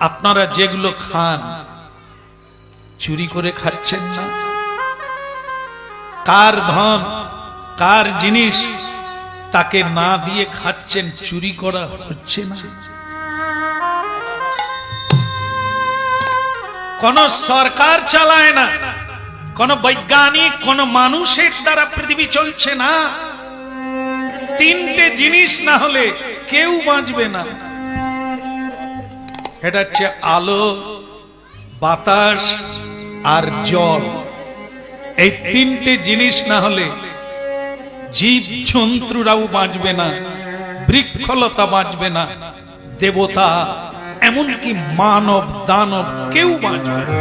আপনারা যেগুলো খান চুরি করে খাচ্ছেন না? কার ধন কার জিনিস তাকে না দিয়ে খাচ্ছেন, চুরি করা হচ্ছে না? কোন সরকার চালায় না, কোন বৈজ্ঞানিক কোন মানুষের দ্বারা পৃথিবী চলছে না। তিনটে জিনিস না হলে কেউ বাঁচবে না। এটা হচ্ছে আলো, বাতাস আর জল। এই তিনটে জিনিস না হলে জীব জন্তুরাও বাঁচবে না, বৃক্ষলতা বাঁচবে না, দেবতা এমনকি মানব দানব কেউ বাঁচবে না।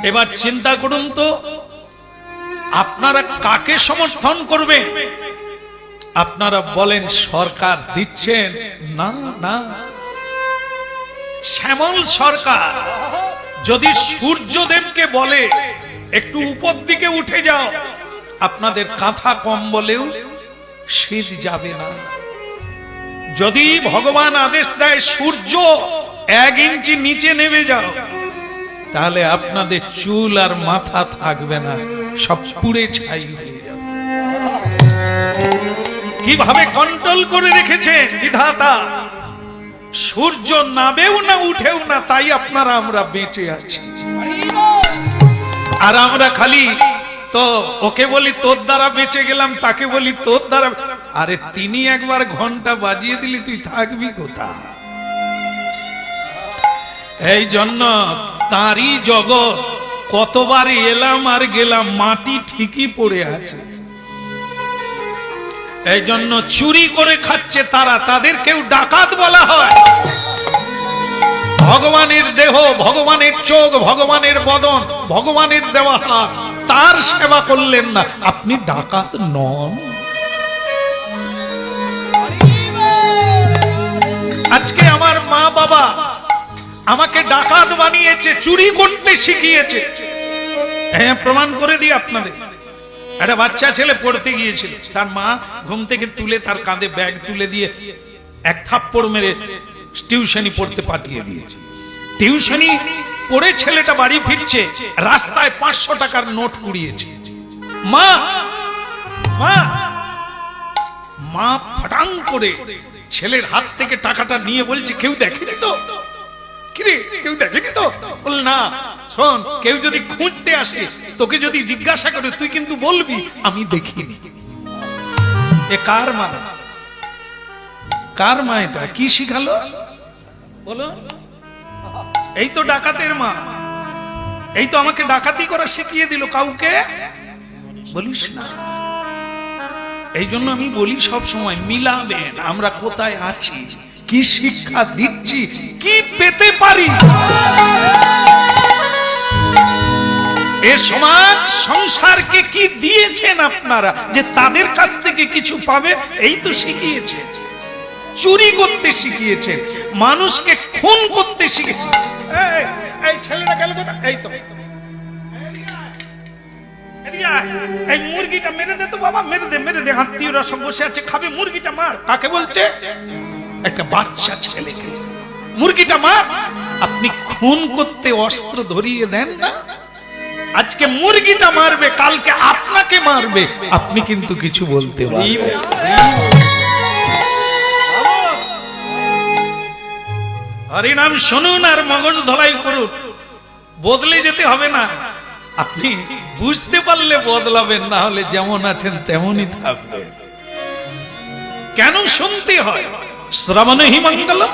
এবার চিন্তা করুন তো, আপনারা কাকে সমর্থন করবে? আপনারা বলেন সরকার দিচ্ছেন না, না শ্যামল সরকার যদি সূর্যদেবকে বলে একটু উপর দিকে উঠে যাও, আপনাদের কাঁথা কম্বলেও শীত যাবে না। যদি ভগবান আদেশ দেয় সূর্য 1 ইঞ্চি নিচে নেমে যাও, তাহলে আপনাদের চুল আর মাথা থাকবে না, সব পুড়ে ছাই হয়ে যাবে। কিভাবে কন্ট্রোল করে রেখেছে বিধাতা! সূর্য নামেও না উঠেও না, তাই আপনারা আমরা বেঁচে আছি। আর আমরা খালি তো ওকে বলি তোর দ্বারা বেঁচে গেলাম, তাকে বলি তোর দ্বারা। আরে তিনি একবার ঘন্টা বাজিয়ে দিলি তুই থাকবি কোথায়? এই জন্য তারই জগৎ, কতবার এলাম আর গেলাম, মাটি ঠিকই পড়ে আছে। এই জন্য চুরি করে খাচ্ছে তারা, তাদেরকেও ডাকাত বলা হয়। ভগবানের দেহ, ভগবানের চোখ, ভগবানের বদন, ভগবানের দেওয়া হাত, তার সেবা করলেন না, আপনি ডাকাত নন। আজকে আমার মা বাবা আমাকে ডাকাত বানিয়েছে, চুরি করতে শিখিয়েছে। হ্যাঁ, প্রমাণ করে দিই আপনাদের। একটা বাচ্চা ছেলে পড়তে গিয়েছিল, তার মা ঘুম থেকে তুলে তার কাঁধে ব্যাগ তুলে দিয়ে 1 থাপ্পড় মেরে টিউশনি পড়তে পাঠিয়ে দিয়েছে। টিউশনি পড়ে ছেলেটা বাড়ি ফিরছে, রাস্তায় 500 টাকার নোট কুড়িয়েছে। মা মা মা ফটাং করে ছেলের হাত থেকে টাকাটা নিয়ে বলছে, কেউ দেখেনি তো? কিরে, কেউ দেখেনি তো? বল না, শোন, কেউ যদি খুঁজতে আসে, তোকে যদি জিজ্ঞাসা করে, তুই কিন্তু বলবি আমি দেখিনি। এ কার মা? কার মা এটা? কি শিখালো বলো? এই তো ডাকাতের মা, এই তো আমাকে ডাকাতি করা শিখিয়ে দিল। কাউকে বলিস না। এই জন্য আমি বলি সব সময় মিলাবেন আমরা কোথায় আছি, কি শিক্ষা দিচ্ছি, কি পেতে পারি। এ সমাজ সংসারকে কি দিয়েছেন আপনারা যে তাদের কাছ থেকে কিছু পাবে? এই তো শিখিয়েছে। চুরি করতে শিখিয়েছেন, মানুষকে খুন করতে শিখিয়েছেন। এই ছেলেটা গেল কোথায়? এই তো এই মুরগিটা মেরে দে তো বাবা, মেরে দে, মেরে দে। আত্মীয়রা সব বসে আছে, খাবে, মুরগিটা মার। কাকে বলছে? একটা বাচ্চা ছেলেকে মুরগিটা মার। আপনি খুন করতে অস্ত্র ধরিয়ে দেন না। আজকে মুরগিটা মারবে, কালকে আপনাকে মারবে, আপনি কিন্তু কিছু বলতে পারবেন। হরিনাম শুনুন আর মগজ ধলাই করুন, বদলে যেতে হবে না। আপনি বুঝতে পারলে বদলাবেন, না হলে যেমন আছেন তেমনই থাকবেন। কেন শুনতে হয়? শ্রবণ হি মঙ্গলম।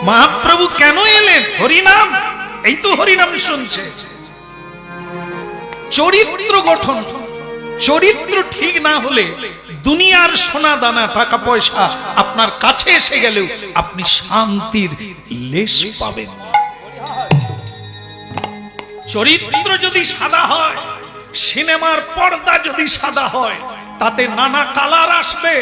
মহাপ্রভু কেন এলেন? হরিনাম। এই তো হরিনাম শুনছে। চরিত্র গঠন, চরিত্র ঠিক না হলে দুনিয়ার সোনা দানা টাকা পয়সা আপনার কাছে এসে গেলেও আপনি শান্তির লেশ পাবেন। চরিত্র যদি সাদা হয়, সিনেমার পর্দা যদি সাদা হয়, তাতে নানা কালার আসবে,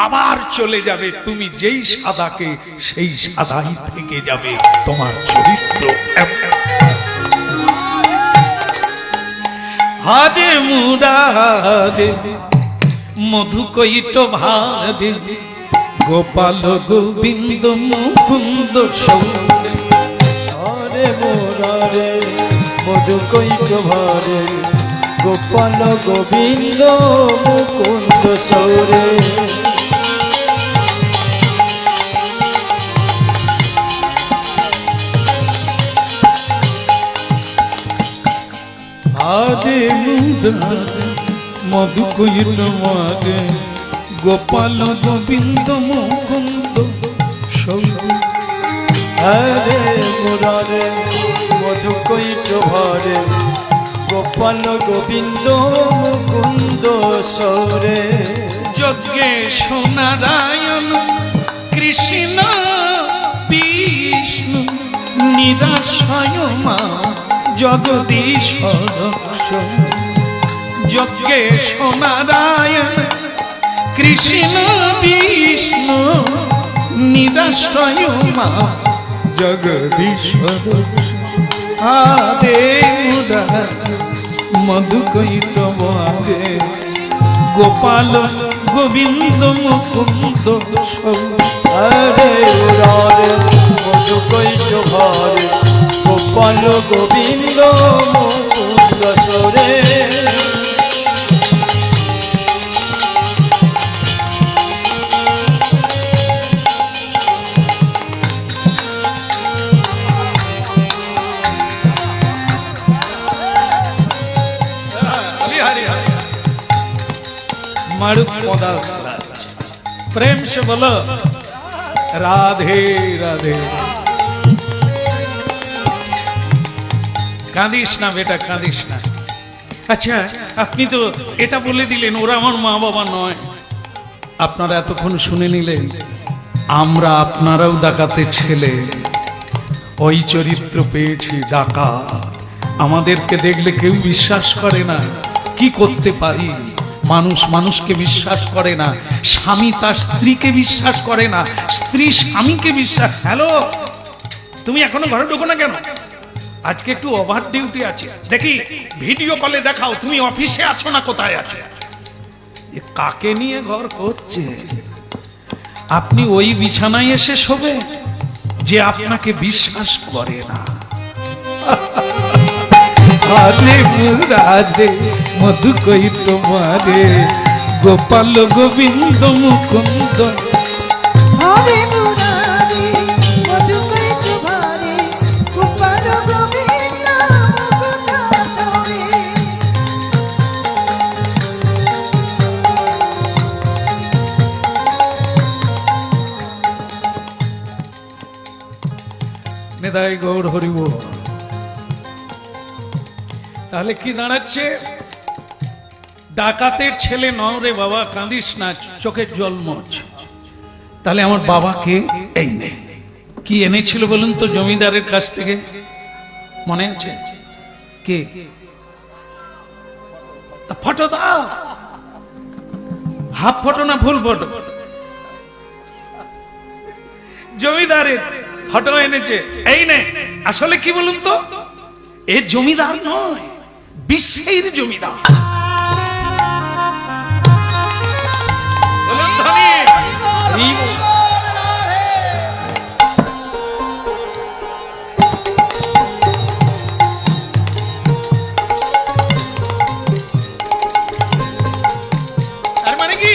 আবার চলে যাবে। তুমি যেই সাদাকে সেই সাদাই থেকে যাবে তোমার চরিত্র। হারে মুরারে মধু কইট ভারে গোপাল গোবিন্দ মুকুন্দ সৌরে হরে মোরারে মধু কৈট ভরে গোপাল গোবিন্দ মুকুন্দ সৌরে আরে মুরারে মধু কৈট ভরে গোপাল গোবিন্দ মুকুন্দ সৌরে হরে মোরারে মধু কৈট ভরে গোপাল গোবিন্দ মুকুন্দ সৌরে যজ্ঞেশ নারায়ণ কৃষ্ণ বিষ্ণু নিরাশয় মা জগদীশ্বর যজ্ঞেশ নারায়ণ কৃষ্ণ বিষ্ণু নিরাশ্রয় মা জগদীশ্বর আরে মধু কৈট ভরে গোপাল গোবিন্দ মুকুন্দ হরে মুরারে মধু কৈট ভরে গোপাল গোবিন্দ মুকুন্দ সৌরে प्रेम से बोलो राधे राधे কাঁদিস না বেটা কাঁদিস না আচ্ছা আপনি তো এটা বলে দিলেন ওরা আমার মা বাবা নয় আপনারা এতক্ষণ শুনে নিলেন আমরা আপনারাও ডাকাতের ছেলে ওই চরিত্র পেয়েছি ডাকাত আমাদেরকে দেখলে কেউ বিশ্বাস করে না কি করতে পারি মানুষ মানুষকে বিশ্বাস করে না স্বামী তার স্ত্রীকে বিশ্বাস করে না স্ত্রী স্বামীকে বিশ্বাস হ্যালো তুমি এখনো ঘরে ঢোকো না কেন আজকে একটু ওভার ডিউটি আছে দেখি ভিডিও কলে দেখাও তুমি অফিসে আছো না কোথায় আছো কাকে নিয়ে ঘর করছে আপনি ওই বিছানায় এসে শোবে যে আপনাকে বিশ্বাস করে না আরে মুরারে মধু কৈট ভরে গোপাল গোবিন্দ মুকুন্দ হরে মুরারে মধু কৈট ভরে গোপাল গোবিন্দ মুকুন্দ সৌরে নিতাই গৌর হরিব তাহলে কি দাঁড়াচ্ছে ডাকাতের ছেলে নও রে বাবা কাঁদিস না চোখের জল মোছ তাহলে আমার বাবাকে এই নে কি এনেছিল বলুন তো জমিদারের কাছ থেকে মনে আছে কে ফটো দাও হাফ ফটো না ফুল ফটো জমিদারের ফটো এনেছে এই নে আসলে কি বলুন তো এ জমিদার নয় বিশ্বের জমিদার বলুন ধনী তার মানে কি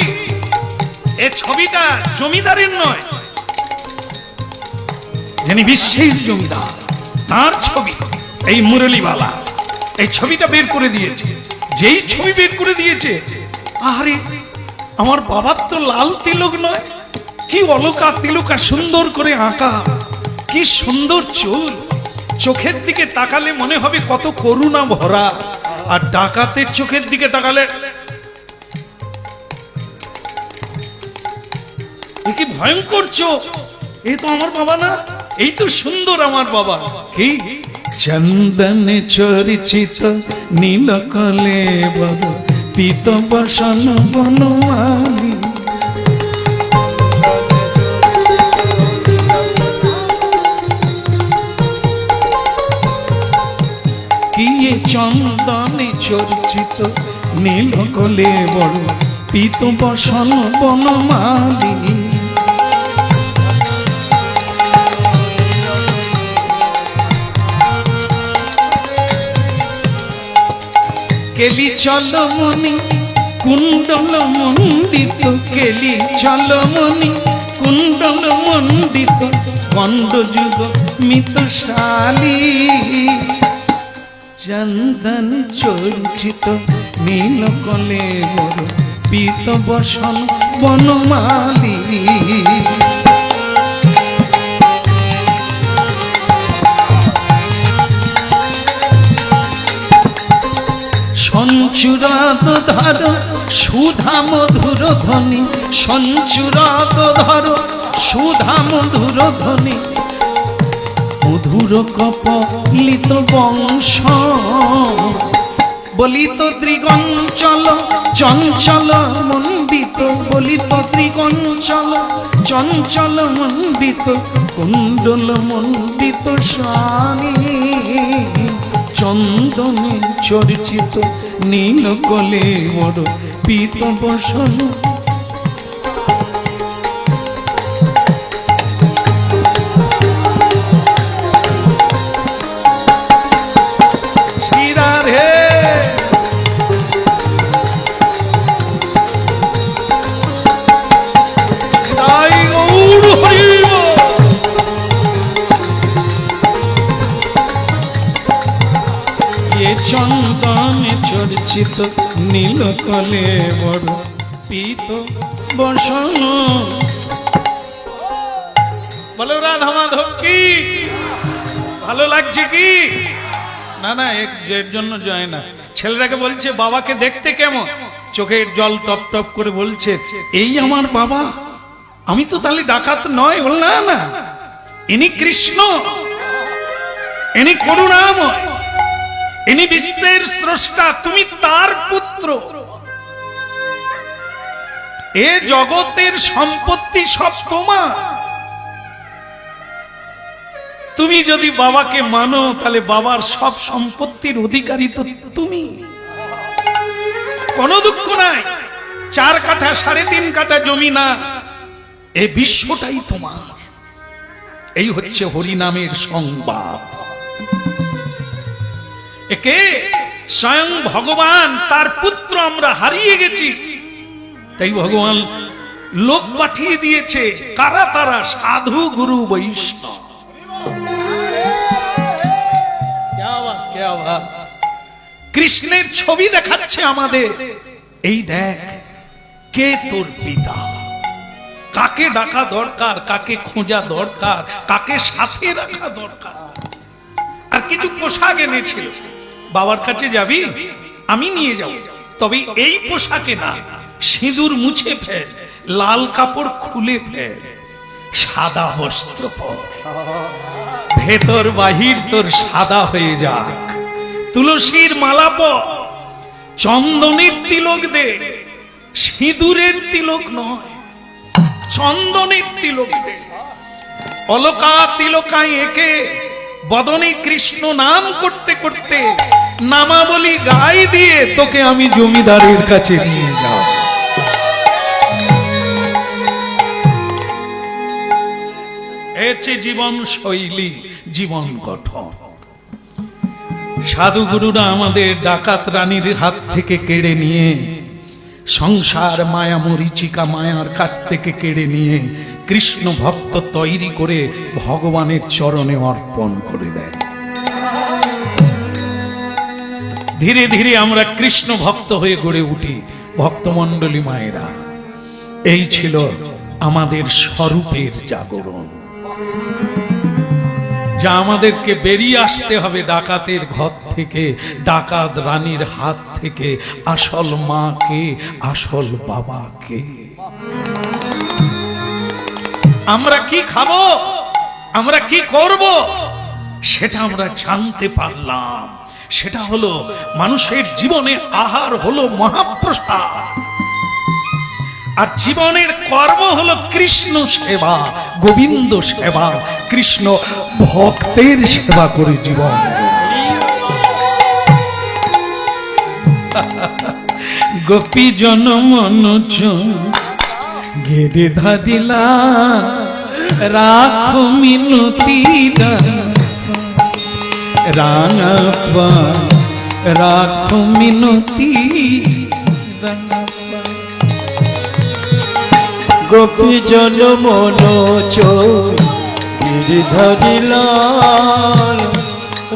এ ছবিটা জমিদারের নয় যিনি বিশ্বের জমিদার তার ছবি এই মুরলীওয়ালা এই ছবিটা বের করে দিয়েছে যেই ছবি বের করে দিয়েছে আরে আমার বাবার তো লাল তিলক নয় কি অলকা তিলকা সুন্দর করে আঁকা কি সুন্দর চুল চোখের দিকে তাকালে মনে হবে কত করুণা ভরা আর ডাকাতের চোখের দিকে তাকালে এ কি ভয়ঙ্কর চোখ এই তো আমার বাবা না এই তো সুন্দর আমার বাবা কি চন্দন চরিচিত নীল কলে বর পিত বসন বনমালী কি চন্দনে চরিচিত নীল কলে বর পিত বসন বনমালী কেলি চলমনি কুণ্ডল মন্ডিত, কেলি চলমনি কুণ্ডল মন্ডিত, গণ্ড যুগ মিতশালী, চন্দন চর্চিত নীল কলেবর, পীত বসন বনমালী। সঞ্চুরত ধর সুধা মধুর ধ্বনি, সঞ্চুরত ধর সুধা মধুর ধ্বনি, মধুর কপলিত বংশ, বলিত ত্রিগঞ্চল চঞ্চল মন্ডিত, বলিত ত্রিগঞ্চল চঞ্চল মন্ডিত, কুণ্ডল মন্ডিত স্বামী, চন্দনে চর্চিত নীল কলেবর, পীত বসন। চন্দনে চর্চিত নীল কলেবর, পীত বসন। বলো রাধা মাধব কি ভালো লাগছে কি? না না, এর জন্য জয় না। ছেলেটাকে বলছে বাবাকে দেখতে কেমন, চোখের জল টপ টপ করে বলছে এই আমার বাবা, আমি তো তাহলে ডাকাত নয়। বল না না, ইনি কৃষ্ণ, ইনি করুণাময়, ইনি বিশ্বের স্রষ্টা, তুমি তার পুত্র। এ জগতের সম্পত্তি সব তোমার। তুমি যদি বাবাকে মানো তাহলে বাবার সব সম্পত্তির অধিকারী তো তুমি। কোনো দুঃখ নাই, 4 কাঠা 3.5 কাঠা জমি না, এ বিশ্বটাই তোমার। এই হচ্ছে হরিনামের সংবাদ। একে স্বয়ং ভগবান, তার পুত্র আমরা হারিয়ে গেছি, তাই ভগবান লোক পাঠিয়ে দিয়েছে। কারা তারা? সাধু গুরু বৈষ্ণব। কৃষ্ণের ছবি দেখাচ্ছে আমাদের, এই দেখ কে তোর পিতা, কাকে ডাকা দরকার, কাকে খোঁজা দরকার, কাকে সাথে রাখা দরকার। আর কিছু পোশাক এনেছিল, বাবার কাছে যাবি, আমি নিয়ে যাব, তবে এই পোশাকে না, সিঁদুর মুছে ফেল, লাল কাপড় খুলে ফেল, সাদা বস্ত্র পর, ভেতর বাহির তোর সাদা হয়ে যাক, তুলসীর মালা পর, চন্দনের তিলক দে, সিঁদুরের তিলক নয়, চন্দনের তিলক দে, অলকা তিলকায় একে বদনে কৃষ্ণ নাম করতে করতে নামাবলী গায়ে দিয়ে তোকে আমি জমিদারের কাছে নিয়ে যাব। এছে জীবন শৈলী, জীবন গঠন। সাধু গুরুরা আমাদের ডাকাত রানীর হাত থেকে কেড়ে নিয়ে, সংসার মায়া মরিচিকা মায়ার কাছ থেকে কেড়ে নিয়ে কৃষ্ণ ভক্ত তৈরি করে ভগবানের চরণে অর্পণ করে দেয়। ধীরে ধীরে আমরা কৃষ্ণ ভক্ত হয়ে গড়ে উঠি। ভক্তমণ্ডলী মায়েরা, এই ছিল আমাদের স্বরূপের জাগরণ, যা আমাদেরকে বেরিয়ে আসতে হবে ডাকাতের ঘর থেকে, ডাকাত রানীর হাত থেকে। আসল মাকে, আসল বাবাকে। আমরা কি খাবো, আমরা কি করব, সেটা আমরা জানতে পারলাম। সেটা হলো মানুষের জীবনে আহার হলো মহাপ্রসাদ, আর জীবনের কর্ম হলো কৃষ্ণ সেবা, গোবিন্দ সেবা, কৃষ্ণ ভক্তের সেবা করে জীবন। গোপী জন মনোজ ঘেরে ধারিলা, রাখো মিনতি রাঙা রাখো মিনতি রাঙা পায়ে। গোপী জন মন গিরিধারী লাল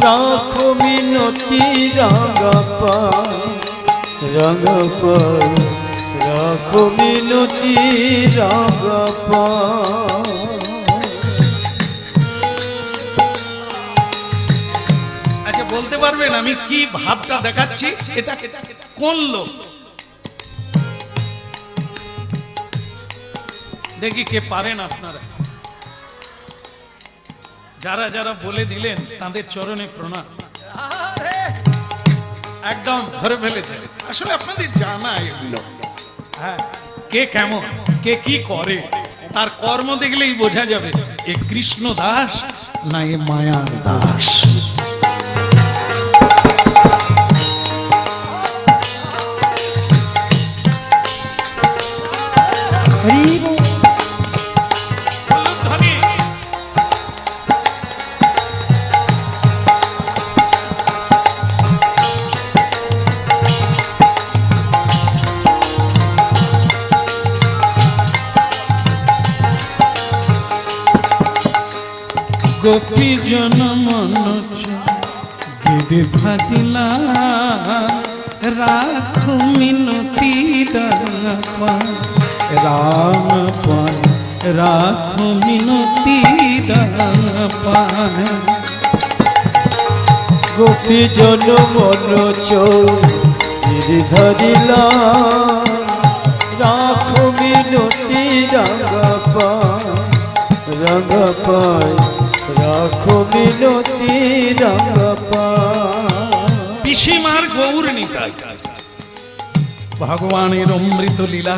রাখো মিনতি রাঙা পায়ে রাঙা পায়ে রাখো মিনতি রাঙা পায়ে। আচ্ছা বলতে পারবেন আমি কি ভাবটা দেখাচ্ছি? এটা কোন লোক? দেখি কে পারেন আপনারা। যারা যারা বলে দিলেন তাদের চরণে প্রণাম। একদম ধরে ফেলেছে। আসলে আপনাদের জানা এগুলো, হ্যাঁ, কে কেমন, কে কি করে, তার কর্ম দেখলেই বোঝা যাবে এ কৃষ্ণ দাস না এ মায়ার দাস। গোপী জন মন গিরি ভাটিলা রাখো মিনতি রাঙা পায়ে রাম পায়ে রাখো মিনতি রাঙা পায়ে। গোপী জন মন গিরিধারী লাল রাখো মিনতি রাঙা পায়ে রাঙা পায়ে রাখো মিনতি রাঙা পায়ে। পিসিমার গৌর নিতাই ভগবানের অমৃত লীলা।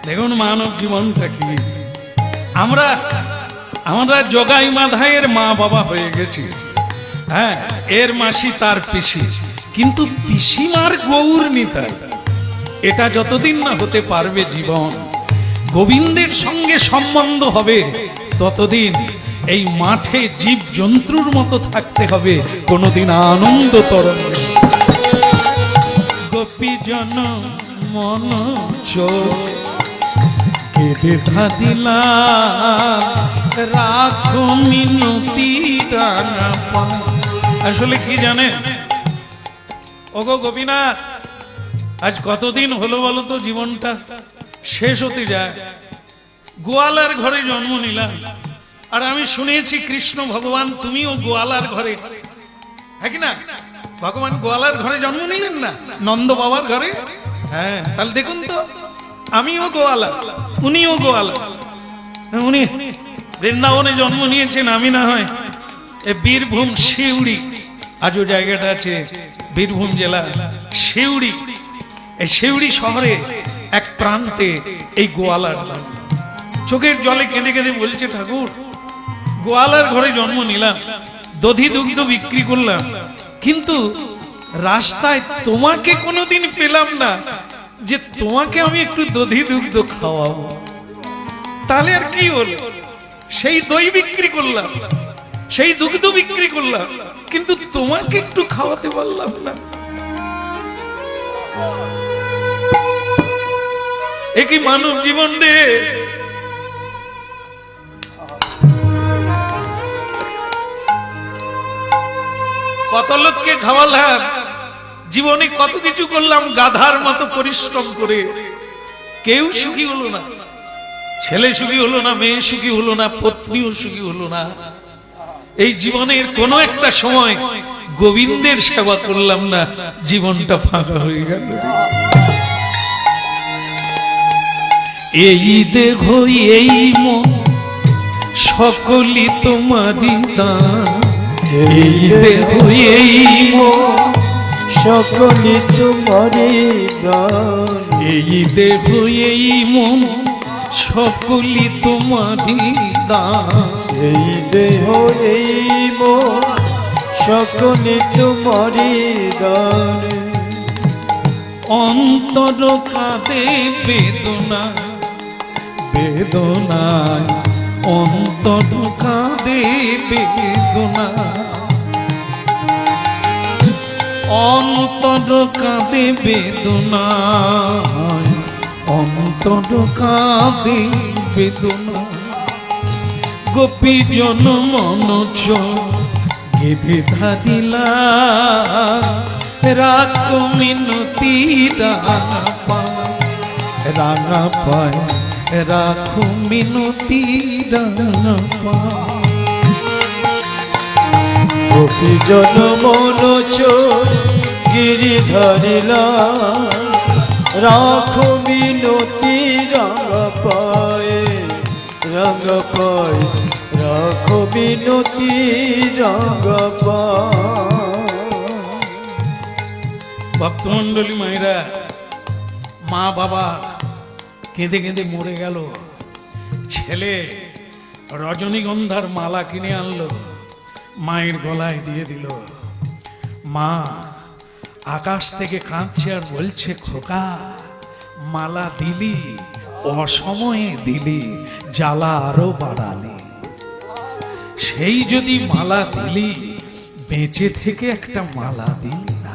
দেখুন মানব জীবনটা কি। আমরা জগাই মাধায়ের মা বাবা হয়ে গেছি, হ্যাঁ, এর মাসি তার পিসি, কিন্তু পিসিমার গৌর নিতাই এটা যতদিন না হতে পারবে জীবন, গোবিন্দের সঙ্গে সম্বন্ধ হবে, ততদিন এই মাঠে জীব জন্তুর মতো থাকতে হবে, কোনদিন আনন্দ তরঙ্গে। গোপী জন মন কেটে থাকিলা রাখো মিনতি রাঙা পায়ে। আসলে কি জানে ওগো গোপীনাথ, আজ কতদিন হলো বলো তো, জীবনটা শেষ হতে যায়। গোয়ালার ঘরে জন্ম নিলাম, আর আমি শুনেছি কৃষ্ণ ভগবান তুমিও গোয়ালার ঘরে, হ্যাঁ কি না? ভগবান গোয়ালার ঘরে জন্ম নিলেন না, নন্দ বাবার ঘরে। হ্যাঁ, তাহলে দেখুন তো, আমিও গোয়ালা, উনিও গোয়ালা। উনি বৃন্দাবনে জন্ম নিয়েছেন, আমি না হয় এ বীরভূম শিউড়ি, আজও জায়গাটা আছে বীরভূম জেলা শিউড়ি। এই শিউড়ি শহরে এক প্রান্তে এই গোয়ালার চোখের জলে কেঁদে কেঁদে বলছে, ঠাকুর গোয়ালার ঘরে জন্ম নিলাম, দধি দুগ্ধ বিক্রি করলাম, কিন্তু রাস্তায় তোমাকে কোনোদিন পেলাম না যে তোমাকে আমি একটু দধি দুগ্ধ খাওয়াবো। তাহলে আর কি হলো? সেই দই বিক্রি করলাম, সেই দুগ্ধ বিক্রি করলাম, কিন্তু তোমাকে একটু খাওয়াতে পারলাম না। একই মানব জীবন রে। কত লোককে খাওয়ালাম, জীবনে কত কিছু করলাম গাধার মতো পরিশ্রম করে, কেউ সুখী হলো না। ছেলে সুখী হলো না, মেয়ে সুখী হলো না, পত্নীও সুখী হলো না। এই জীবনের কোন একটা সময় গোবিন্দের সেবা করলাম না, জীবনটা ফাঁকা হয়ে গেল। এই দেখো এই মন সকলই তোমারই দান, এই দেখো এই মন সকলই তোমারই দান, এই দেখো এই মন সকলই তোমারই দান, এই দেহ এই মন সকলই তোমারই দান। অন্তর কাঁদে বেদনায় বেদনায়, অন্তর কাঁদে বেদনায়, অন্তর কাঁদে বেদনায়, অন্তর কাঁদে বেদনা, গোপী জন মনোজ গেধে ধাদিলা, রাখ মিনতি রাঙা পায়, রাখ মিনতি রাঙা পায়। গোপী জন মনোজ গিরি ধরিলা, রাখো মিনতি রাঙা পায়ে, রাঙা পায়, রাখো মিনতি রাঙা পায়। ভক্তমন্ডলী মায়েরা, মা বাবা কেঁদে কেঁদে মরে গেল। ছেলে রজনীগন্ধার মালা কিনে আনলো, মায়ের গলায় দিয়ে দিল। মা আকাশ থেকে কাঁদছে আর বলছে, খোকা মালা দিলি, অসময়ে দিলি, জ্বালা আরো বাড়ালি। সেই যদি মালা দিলি, বেঁচে থেকে একটা মালা দিলি না,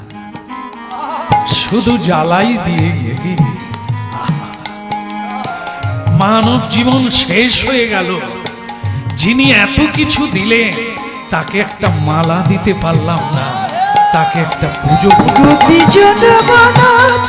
শুধু জ্বালাই দিয়ে গেলি। মানব জীবন শেষ হয়ে গেল। যিনি এত কিছু দিলেন, তাকে একটা মালা দিতে পারলাম না, তাকে একটা পুজো করতে গোপী জন মনোজ